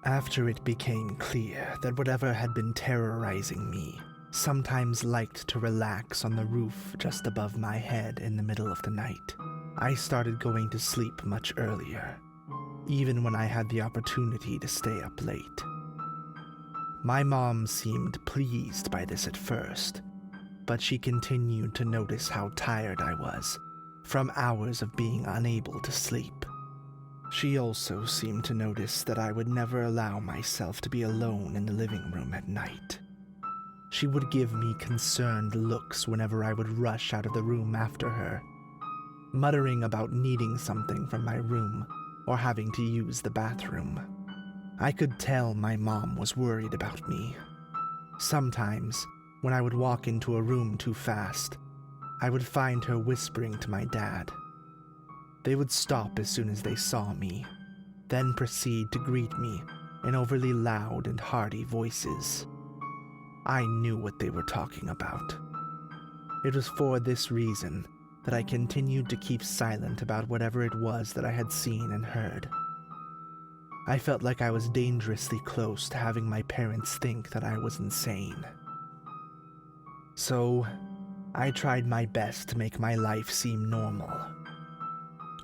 After it became clear that whatever had been terrorizing me sometimes liked to relax on the roof just above my head in the middle of the night, I started going to sleep much earlier, even when I had the opportunity to stay up late. My mom seemed pleased by this at first, but she continued to notice how tired I was from hours of being unable to sleep. She also seemed to notice that I would never allow myself to be alone in the living room at night. She would give me concerned looks whenever I would rush out of the room after her, muttering about needing something from my room or having to use the bathroom. I could tell my mom was worried about me. Sometimes, when I would walk into a room too fast, I would find her whispering to my dad. They would stop as soon as they saw me, then proceed to greet me in overly loud and hearty voices. I knew what they were talking about. It was for this reason that I continued to keep silent about whatever it was that I had seen and heard. I felt like I was dangerously close to having my parents think that I was insane. So, I tried my best to make my life seem normal.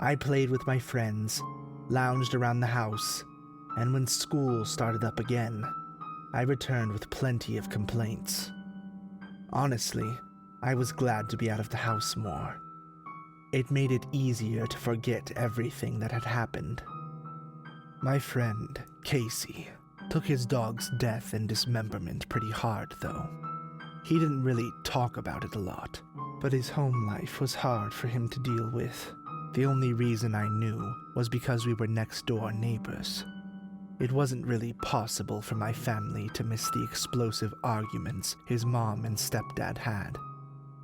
I played with my friends, lounged around the house, and when school started up again, I returned with plenty of complaints. Honestly, I was glad to be out of the house more. It made it easier to forget everything that had happened. My friend, Casey, took his dog's death and dismemberment pretty hard, though. He didn't really talk about it a lot, but his home life was hard for him to deal with. The only reason I knew was because we were next-door neighbors. It wasn't really possible for my family to miss the explosive arguments his mom and stepdad had,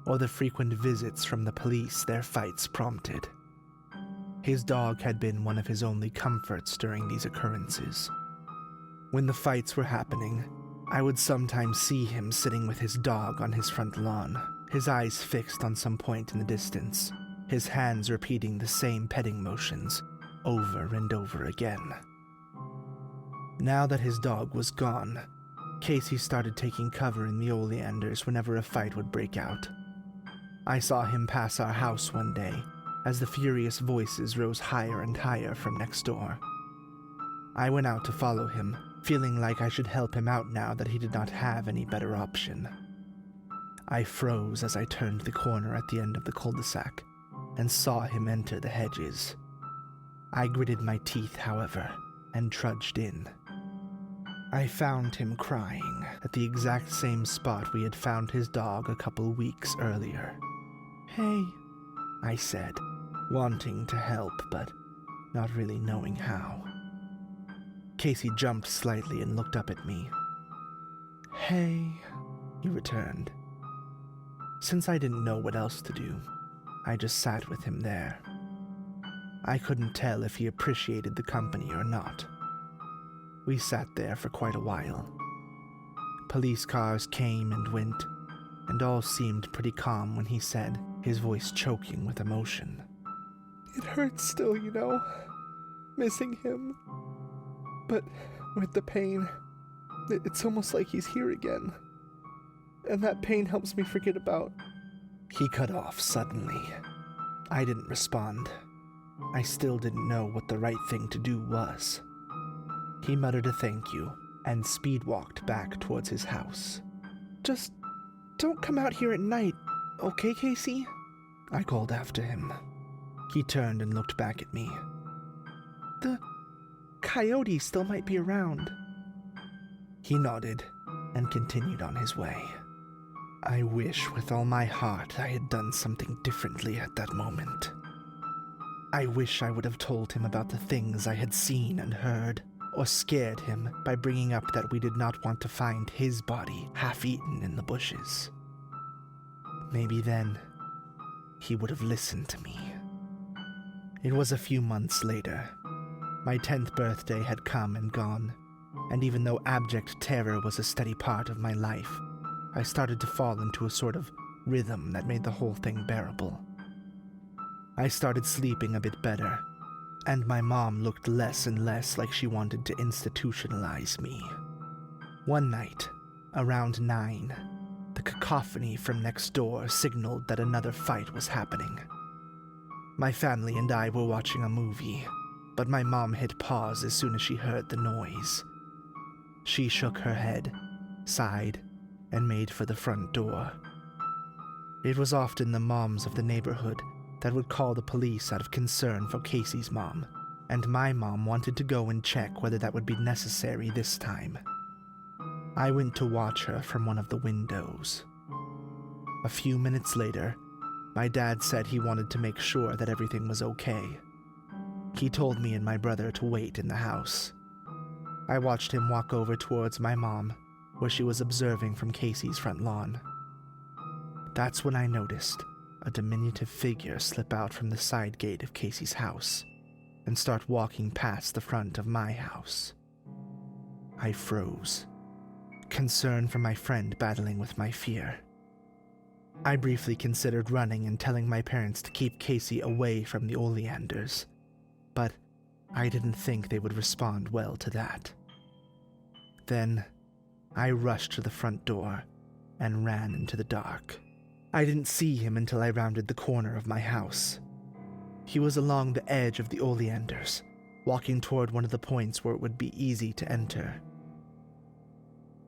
or the frequent visits from the police their fights prompted. His dog had been one of his only comforts during these occurrences. When the fights were happening, I would sometimes see him sitting with his dog on his front lawn, his eyes fixed on some point in the distance, his hands repeating the same petting motions over and over again. Now that his dog was gone, Casey started taking cover in the oleanders whenever a fight would break out. I saw him pass our house one day as the furious voices rose higher and higher from next door. I went out to follow him, feeling like I should help him out now that he did not have any better option. I froze as I turned the corner at the end of the cul-de-sac and saw him enter the hedges. I gritted my teeth, however, and trudged in. I found him crying at the exact same spot we had found his dog a couple weeks earlier. "Hey," I said, wanting to help, but not really knowing how. Casey jumped slightly and looked up at me. "Hey," he returned. Since I didn't know what else to do, I just sat with him there. I couldn't tell if he appreciated the company or not. We sat there for quite a while. Police cars came and went, and all seemed pretty calm when he said, his voice choking with emotion, "It hurts still, you know, missing him. But with the pain, it's almost like he's here again. And that pain helps me forget about..." He cut off suddenly. I didn't respond. I still didn't know what the right thing to do was. He muttered a thank you and speed-walked back towards his house. "Just don't come out here at night, okay, Casey?" I called after him. He turned and looked back at me. "The coyote still might be around." He nodded and continued on his way. I wish with all my heart I had done something differently at that moment. I wish I would have told him about the things I had seen and heard, or scared him by bringing up that we did not want to find his body half-eaten in the bushes. Maybe then, he would have listened to me. It was a few months later. My 10th birthday had come and gone, and even though abject terror was a steady part of my life, I started to fall into a sort of rhythm that made the whole thing bearable. I started sleeping a bit better, and my mom looked less and less like she wanted to institutionalize me. One night, around 9, the cacophony from next door signaled that another fight was happening. My family and I were watching a movie, but my mom hit pause as soon as she heard the noise. She shook her head, sighed, and made for the front door. It was often the moms of the neighborhood that would call the police out of concern for Casey's mom, and my mom wanted to go and check whether that would be necessary this time. I went to watch her from one of the windows. A few minutes later, my dad said he wanted to make sure that everything was okay. He told me and my brother to wait in the house. I watched him walk over towards my mom, where she was observing from Casey's front lawn. That's when I noticed a diminutive figure slip out from the side gate of Casey's house and start walking past the front of my house. I froze, concern for my friend battling with my fear. I briefly considered running and telling my parents to keep Casey away from the oleanders, but I didn't think they would respond well to that. Then, I rushed to the front door and ran into the dark. I didn't see him until I rounded the corner of my house. He was along the edge of the oleanders, walking toward one of the points where it would be easy to enter.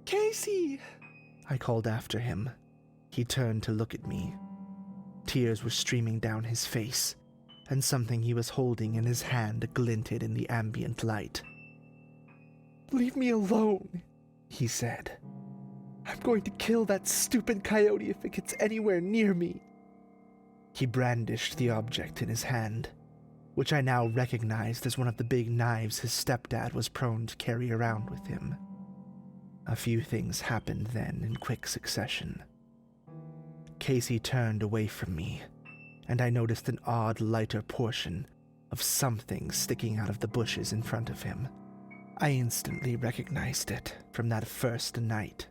"Casey!" I called after him. He turned to look at me. Tears were streaming down his face, and something he was holding in his hand glinted in the ambient light. "Leave me alone," he said. "I'm going to kill that stupid coyote if it gets anywhere near me." He brandished the object in his hand, which I now recognized as one of the big knives his stepdad was prone to carry around with him. A few things happened then in quick succession. Casey turned away from me, and I noticed an odd lighter portion of something sticking out of the bushes in front of him. I instantly recognized it from that first night,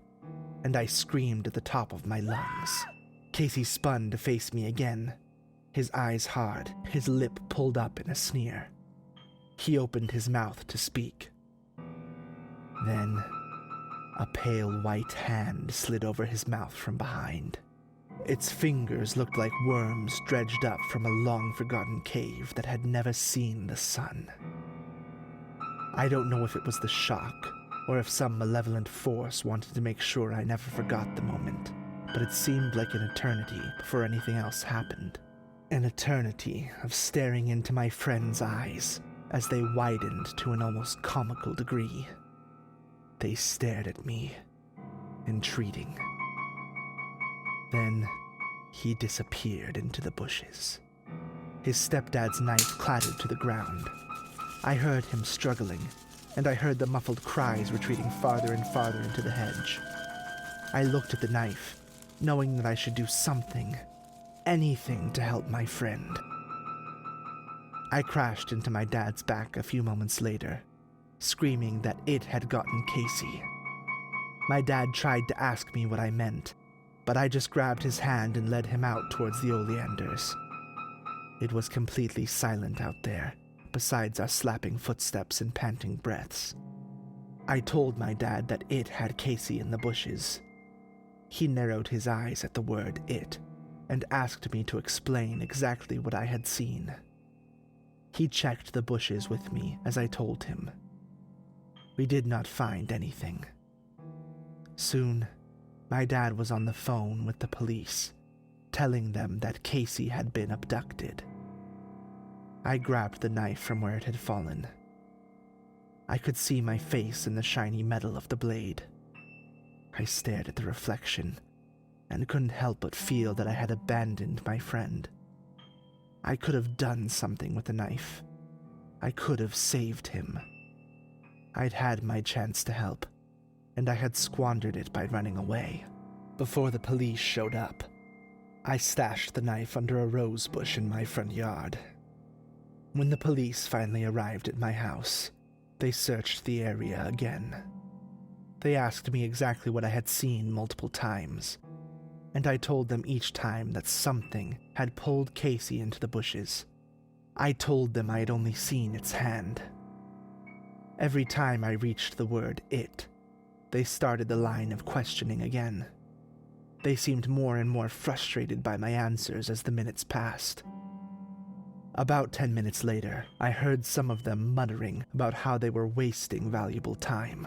and I screamed at the top of my lungs. Casey spun to face me again, his eyes hard, his lip pulled up in a sneer. He opened his mouth to speak. Then, a pale white hand slid over his mouth from behind. Its fingers looked like worms dredged up from a long-forgotten cave that had never seen the sun. I don't know if it was the shock, or if some malevolent force wanted to make sure I never forgot the moment, but it seemed like an eternity before anything else happened. An eternity of staring into my friend's eyes as they widened to an almost comical degree. They stared at me, entreating. Then, he disappeared into the bushes. His stepdad's knife clattered to the ground. I heard him struggling, and I heard the muffled cries retreating farther and farther into the hedge. I looked at the knife, knowing that I should do something, anything to help my friend. I crashed into my dad's back a few moments later, screaming that it had gotten Casey. My dad tried to ask me what I meant, but I just grabbed his hand and led him out towards the oleanders. It was completely silent out there, besides our slapping footsteps and panting breaths. I told my dad that it had Casey in the bushes. He narrowed his eyes at the word "it" and asked me to explain exactly what I had seen. He checked the bushes with me as I told him. We did not find anything. Soon, my dad was on the phone with the police, telling them that Casey had been abducted. I grabbed the knife from where it had fallen. I could see my face in the shiny metal of the blade. I stared at the reflection and couldn't help but feel that I had abandoned my friend. I could have done something with the knife. I could have saved him. I'd had my chance to help, and I had squandered it by running away. Before the police showed up, I stashed the knife under a rose bush in my front yard. When the police finally arrived at my house, they searched the area again. They asked me exactly what I had seen multiple times, and I told them each time that something had pulled Casey into the bushes. I told them I had only seen its hand. Every time I reached the word it, they started the line of questioning again. They seemed more and more frustrated by my answers as the minutes passed. About 10 minutes later, I heard some of them muttering about how they were wasting valuable time.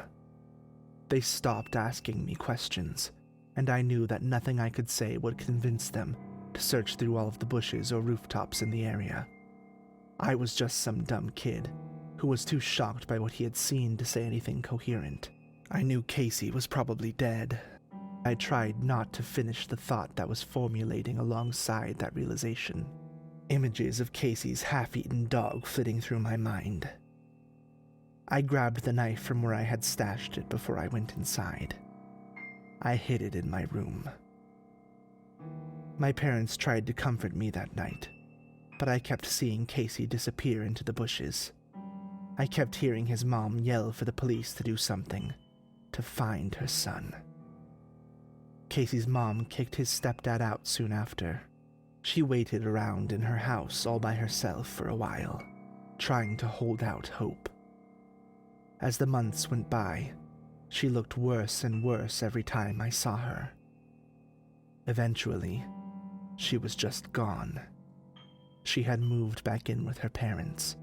They stopped asking me questions, and I knew that nothing I could say would convince them to search through all of the bushes or rooftops in the area. I was just some dumb kid who was too shocked by what he had seen to say anything coherent. I knew Casey was probably dead. I tried not to finish the thought that was formulating alongside that realization. Images of Casey's half-eaten dog flitting through my mind. I grabbed the knife from where I had stashed it before I went inside. I hid it in my room. My parents tried to comfort me that night, but I kept seeing Casey disappear into the bushes. I kept hearing his mom yell for the police to do something, to find her son. Casey's mom kicked his stepdad out soon after. She waited around in her house all by herself for a while, trying to hold out hope. As the months went by, she looked worse and worse every time I saw her. Eventually, she was just gone. She had moved back in with her parents,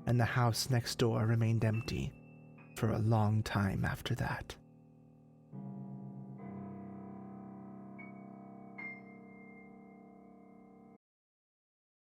and the house next door remained empty for a long time after that.